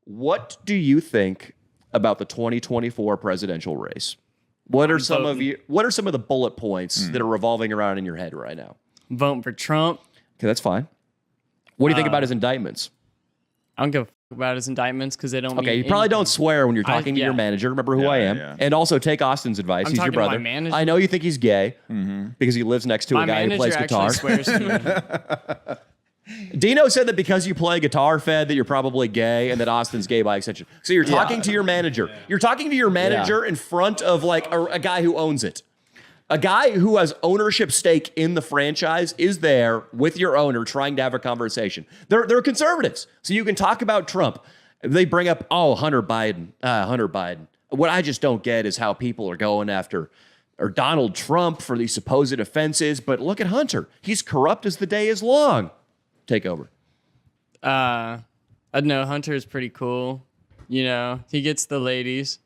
What do you think about the 2024 presidential race? What are some of the bullet points that are revolving around in your head right now? Voting for Trump. Okay, that's fine. What do you think about his indictments? I don't give a fuck about his indictments because they don't. Okay, mean you probably don't anything. swear when you're talking to your manager. Remember who I am. Yeah. And also take Austin's advice. He's your talking to my brother. manager? I know you think he's gay because he lives next to My a guy who plays manager guitar. actually swears to me. Dino said that because you play guitar, Fed, that you're probably gay and that Austin's gay by extension. So you're talking to your manager. You're talking to your manager in front of like a guy who owns it. A guy who has ownership stake in the franchise is there with your owner trying to have a conversation. They're conservatives. So you can talk about Trump. They bring up, Hunter Biden. What I just don't get is how people are going after or Donald Trump for these supposed offenses. But look at Hunter. He's corrupt as the day is long. Take over. I don't know. Hunter is pretty cool. You know, he gets the ladies.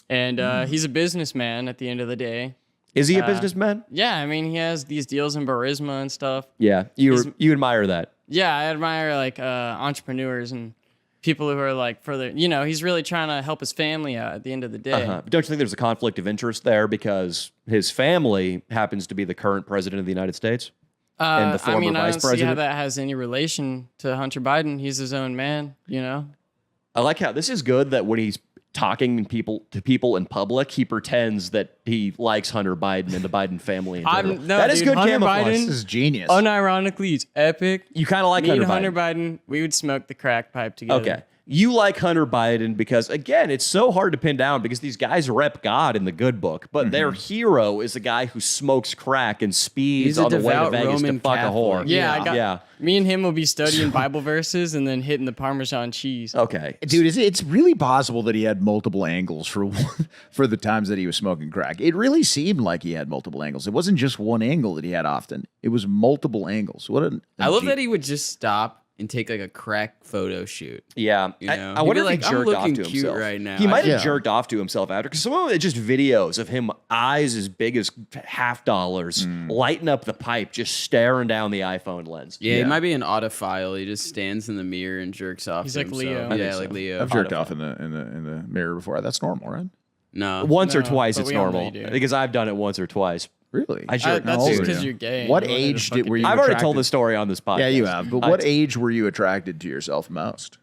And he's a businessman at the end of the day. Is he a businessman? Yeah, I mean, he has these deals in Burisma and stuff. Yeah, you admire that. Yeah, I admire like entrepreneurs and people who are like further. You know, he's really trying to help his family out at the end of the day. But don't you think there's a conflict of interest there because his family happens to be the current president of the United States and the former vice I don't see how president? that has any relation to Hunter Biden. He's his own man, you know? I like how this is good that when he's talking to people in public, he pretends that he likes Hunter Biden and the Biden family in general. That is good Hunter camouflage. Biden, This is genius. unironically, he's epic. You kind of like Me and Hunter Biden. Hunter Biden, we would smoke the crack pipe together. Okay. You like Hunter Biden because, again, it's so hard to pin down because these guys rep God in the good book, but their hero is a guy who smokes crack and speeds He's a on the way to devout Vegas Roman to fuck a whore. Catholic. Yeah, me and him will be studying Bible verses and then hitting the Parmesan cheese. Okay. Dude, it's really possible that he had multiple angles for the times that he was smoking crack. It really seemed like he had multiple angles. It wasn't just one angle that he had often. It was multiple angles. I love that he would just stop and take like a crack photo shoot. Yeah. You know? I wonder He'd be if he like, jerked I'm off looking to cute himself. right now. He might have Yeah. jerked off to himself after because some of it just videos of him, eyes as big as $50, lighting up the pipe, just staring down the iPhone lens. Yeah, he might be an autophile. He just stands in the mirror and jerks off. He's to like himself. Leo. I Yeah, think like so. Leo. I've jerked off in the mirror before. That's normal, right? No. Once or No, twice, but it's we all know normal you do. because I've done it once or twice. Really? I jerk. That's old just are because you? you're gay. What You don't have to age fucking were you? I've already told attracted- this story on this podcast. Yeah, you have. But what age were you attracted to yourself most?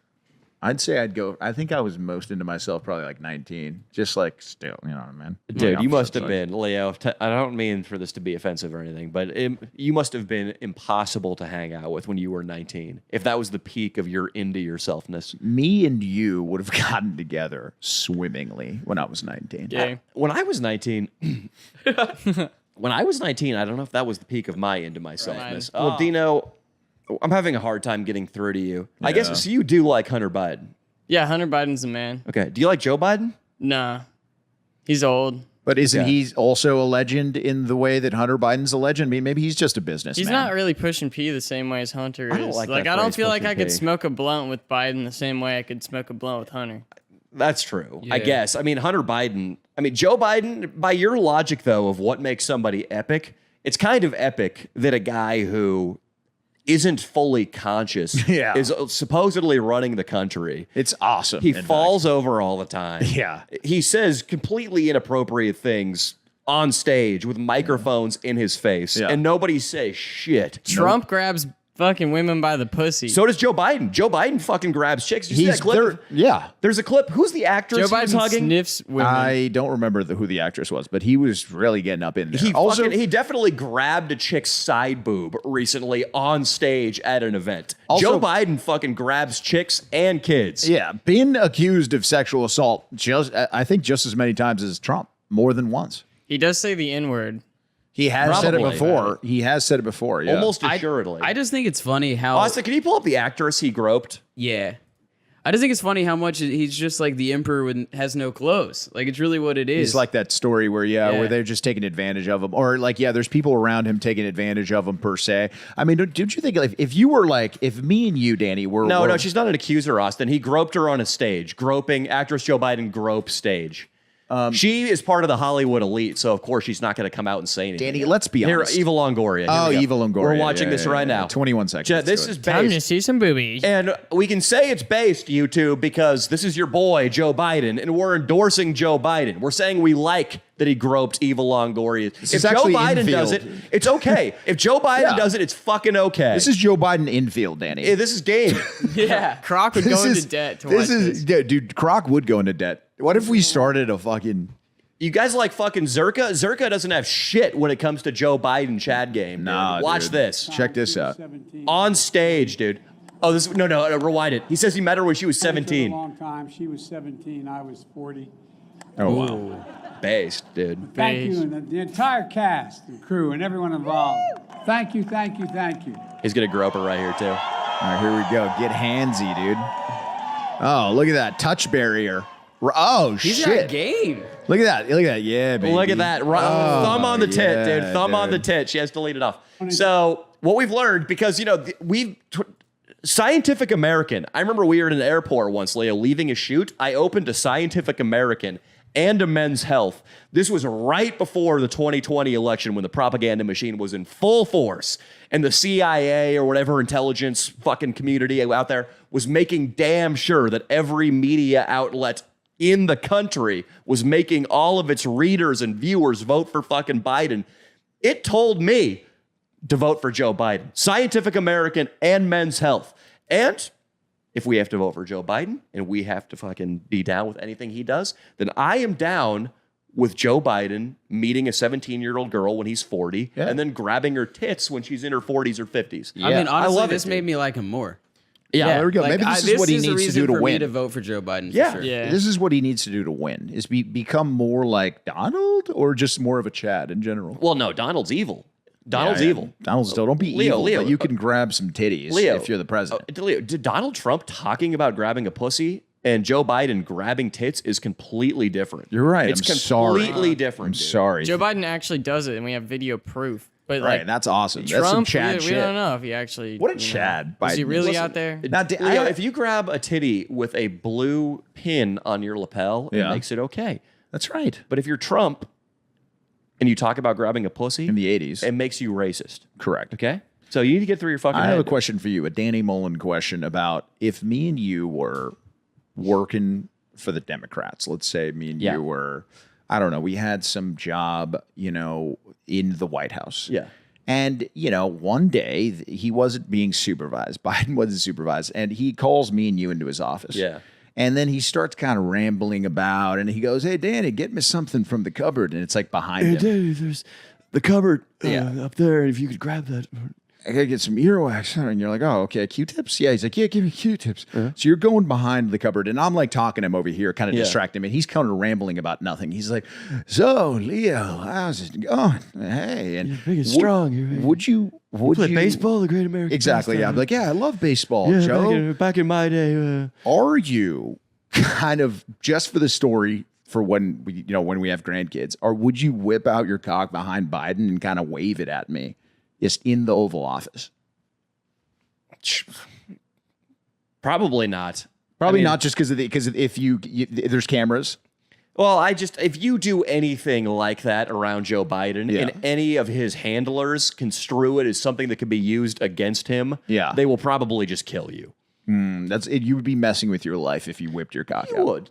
I'd say I think I was most into myself probably like 19. Just like still, you know what I mean? Dude, Like, you I'm must just have like- been, Leo. I don't mean for this to be offensive or anything, but you must have been impossible to hang out with when you were 19. If that was the peak of your into yourselfness. Me and you would have gotten together swimmingly when I was 19. Gay. When I was 19, when I was 19, I don't know if that was the peak of my into myselfness. Well, Dino, I'm having a hard time getting through to you. I guess so. You do like Hunter Biden. Yeah, Hunter Biden's the man. Okay. Do you like Joe Biden? Nah. He's old. But isn't Okay. he also a legend in the way that Hunter Biden's a legend? I mean, maybe he's just a businessman. He's not really pushing P the same way as Hunter I don't is. like Like, that I don't phrase, feel like I pushing could P. smoke a blunt with Biden the same way I could smoke a blunt with Hunter. That's true. I Yeah. guess. I mean, Hunter Biden. I mean, Joe Biden, by your logic, though, of what makes somebody epic, it's kind of epic that a guy who isn't fully conscious Yeah. is supposedly running the country. It's awesome. He in fact. falls over all the time. Yeah. He says completely inappropriate things on stage with microphones in his face, Yeah. and nobody says shit. Trump grabs fucking women by the pussy. So does Joe Biden. Joe Biden fucking grabs chicks. You see He's that clip? there. Yeah. There's a clip. Who's the actress Joe he was Biden hugging? sniffs women. I don't remember who the actress was, but he was really getting up in there. He definitely grabbed a chick's side boob recently on stage at an event. Also- Joe Biden fucking grabs chicks and kids. yeah, been accused of sexual assault I think just as many times as Trump, more than once. He does say the N-word. He has said it Probably. before. He has said it before. Yeah. Almost assuredly. I just think it's funny how. Austin, can you pull up the actress he groped? Yeah. I just think it's funny how much he's just like the emperor has no clothes. Like, it's really what it is. It's like that story where where they're just taking advantage of him, or like there's people around him taking advantage of him per se. I mean, don't you think if you were like if me and you, Danny, were No, she's not an accuser, Austin. He groped her on a stage. Groping, actress Joe Biden grope stage. She is part of the Hollywood elite, so of course she's not going to come out and say anything. Danny, let's be Here, honest. Eva Longoria. Oh, Here we Eva go. Longoria. We're watching this right now. 21 seconds. This is Time to based. see some boobies. And we can say it's based, YouTube, because this is your boy, Joe Biden, and we're endorsing Joe Biden. We're saying we like that he groped Eva Longoria. If is Joe actually Biden does it, infield. it's okay. If Joe Biden does it, it's fucking okay. This is Joe Biden infield, Danny. This is game. Yeah, Croc would go into debt to watch this. Yeah, dude, Croc would go into debt. What if we started a fucking... You guys like fucking Zerka? Zerka doesn't have shit when it comes to Joe Biden Chad game. Dude. Nah, Watch dude. this. Check this out. On stage, dude. Oh, this no, rewind it. He says he met her when she was For a 17. long time. She was 17. I was 40. Oh, wow. Based, dude. Thank you, and the entire cast and crew and everyone involved. Thank you, thank you, thank you. He's gonna grope her right here too. All right, here we go. Get handsy, dude. Oh, look at that. Touch barrier. Oh, He's shit. got game. Look at that. Look at that. Yeah, baby. Look at that. Thumb on the tit, yeah, dude. Thumb on the dude. tit. She has to lead it off. So what we've learned, because, you know, Scientific American. I remember we were in an airport once, Leo, leaving a shoot. I opened a Scientific American and a Men's Health. This was right before the 2020 election when the propaganda machine was in full force and the CIA or whatever intelligence fucking community out there was making damn sure that every media outlet in the country was making all of its readers and viewers vote for fucking Biden. It told me to vote for Joe Biden. Scientific American and Men's Health. And if we have to vote for Joe Biden and we have to fucking be down with anything he does, then I am down with Joe Biden meeting a 17-year-old girl when he's 40 and then grabbing her tits when she's in her 40s or 50s. I mean, honestly, love it, this dude. made me like him more. Yeah, there we go. Like, Maybe this is what he a needs to reason do to for me win. to vote for Joe Biden. Yeah. For sure. Yeah. This is what he needs to do to win, is become more like Donald or just more of a Chad in general? Well, no, Donald's evil. Donald's Yeah, yeah. evil. Donald's still, don't be Leo, evil, Leo. but you can grab some titties Leo, if you're the president. Leo, did Donald Trump talking about grabbing a pussy and Joe Biden grabbing tits is completely different. You're right. It's I'm sorry. completely different. I'm dude. sorry. Joe Biden actually does it, and we have video proof. But Right, like, that's awesome. Trump, That's some Chad we shit. don't know if he actually. What a you know, Chad is he Biden really is. out there? Not Leo, if you grab a titty with a blue pin on your lapel, it Yeah. makes it okay. That's right. But if you're Trump and you talk about grabbing a pussy, In the 80s. it makes you racist. Correct. Okay? So you need to get through your fucking I head. have a question for you, a Danny Mullen question about if me and you were working for the Democrats. Let's say me and Yeah. you were, I don't know, we had some job, you know, in the White House. Yeah. And, you know, one day he wasn't being supervised. Biden wasn't supervised. And he calls me and you into his office. Yeah. And then he starts kind of rambling about, and he goes, "Hey, Danny, get me something from the cupboard." And it's like behind him. Daddy, there's the cupboard Yeah. up there. If you could grab that. I gotta get some earwax. And you're like, "Oh, okay, Q-tips?" Yeah, he's like, "Yeah, give me Q-tips." So you're going behind the cupboard, and I'm like talking to him over here, kind of Yeah. distracting him, and he's kind of rambling about nothing. He's like, "So, Leo, how's it going? Hey, and big and strong. Would you the Great American Exactly. Yeah, I'm like, "Yeah, I love baseball, Joe." back in my day. Are you kind of just for the story for when we have grandkids, or would you whip out your cock behind Biden and kind of wave it at me? Just in the Oval Office. Probably not. Probably I mean, not just because if there's cameras. Well, if you do anything like that around Joe Biden Yeah. and any of his handlers construe it as something that could be used against him, Yeah. they will probably just kill you. That's it. You would be messing with your life if you whipped your cock You out. would.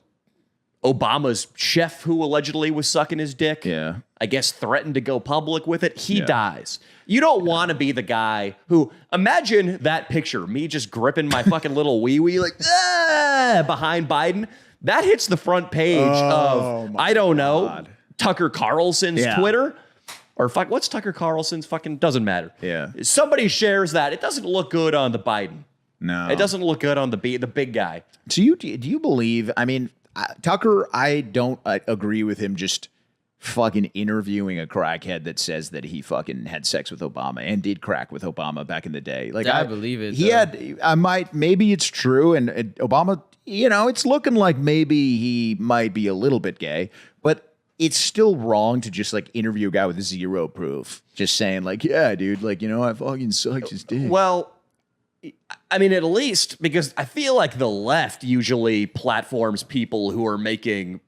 Obama's chef, who allegedly was sucking his dick, Yeah. I guess threatened to go public with it. He Yeah. dies. You don't want to be the guy who, imagine that picture, me just gripping my fucking little wee-wee like, behind Biden. That hits the front page of, I don't know, Tucker Carlson's Yeah. Twitter. Or what's Tucker Carlson's fucking, doesn't matter. Yeah. Somebody shares that. It doesn't look good on the Biden. No, It doesn't look good on the big guy. So do you believe? I mean, Tucker, I don't agree with him just fucking interviewing a crackhead that says that he fucking had sex with Obama and did crack with Obama back in the day. Like I believe it, He though. had. Maybe it's true, and Obama. You know, it's looking like maybe he might be a little bit gay, but it's still wrong to just like interview a guy with zero proof, just saying like, "Yeah, dude, like I fucking sucked his dick." Well, I mean, at least because I feel like the left usually platforms people who are making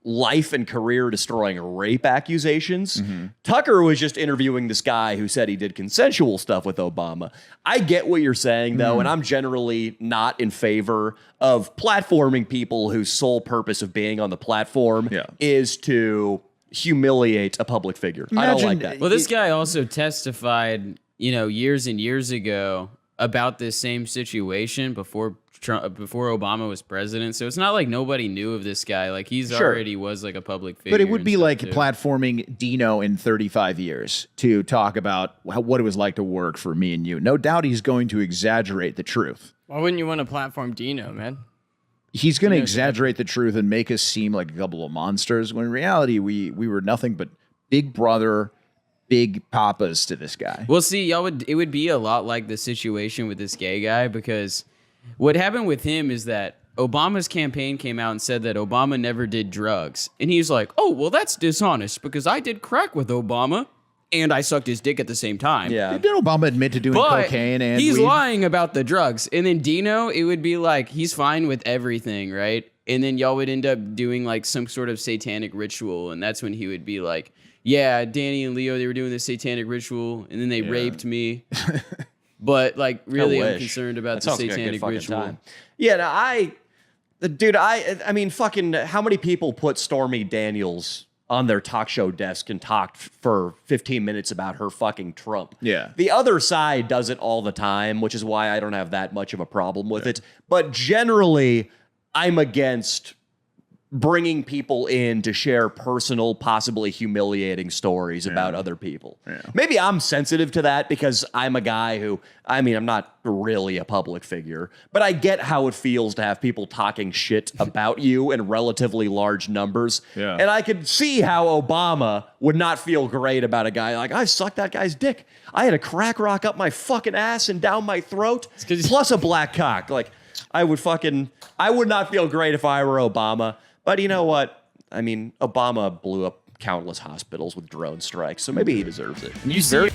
life and career destroying rape accusations. Tucker was just interviewing this guy who said he did consensual stuff with Obama. I get what you're saying, though, and I'm generally not in favor of platforming people whose sole purpose of being on the platform is to humiliate a public figure. I don't like that. Well, this guy also testified, years and years ago about this same situation before Obama was president. So it's not like nobody knew of this guy. Like he's already was like a public figure. But it would be like too. platforming Dino in 35 years to talk about what it was like to work for me and you. No doubt he's going to exaggerate the truth. Why wouldn't you want to platform Dino, man? He's going to exaggerate the truth and make us seem like a couple of monsters, when in reality, we were nothing but big brother, big papas to this guy. Well, see, it would be a lot like the situation with this gay guy, because what happened with him is that Obama's campaign came out and said that Obama never did drugs. And he's like, oh, well, that's dishonest because I did crack with Obama and I sucked his dick at the same time. Yeah. Did Obama admit to doing cocaine and he's weed? lying about the drugs. And then Dino, it would be like, he's fine with everything, right? And then y'all would end up doing like some sort of satanic ritual. And that's when he would be like, yeah, Danny and Leo, they were doing this satanic ritual and then they raped me. But like, really, I'm concerned about the satanic ritual. Time. Yeah, no, I mean, fucking, how many people put Stormy Daniels on their talk show desk and talked for 15 minutes about her fucking Trump? Yeah. The other side does it all the time, which is why I don't have that much of a problem with it. But generally, I'm against bringing people in to share personal, possibly humiliating stories about other people. Maybe I'm sensitive to that because I'm a guy who, I mean, I'm not really a public figure, but I get how it feels to have people talking shit about you in relatively large numbers. And I could see how Obama would not feel great about a guy like, I sucked that guy's dick. I had a crack rock up my fucking ass and down my throat, plus a black cock. Like, I would not feel great if I were Obama. But you know what? I mean, Obama blew up countless hospitals with drone strikes, so maybe he deserves it. You see.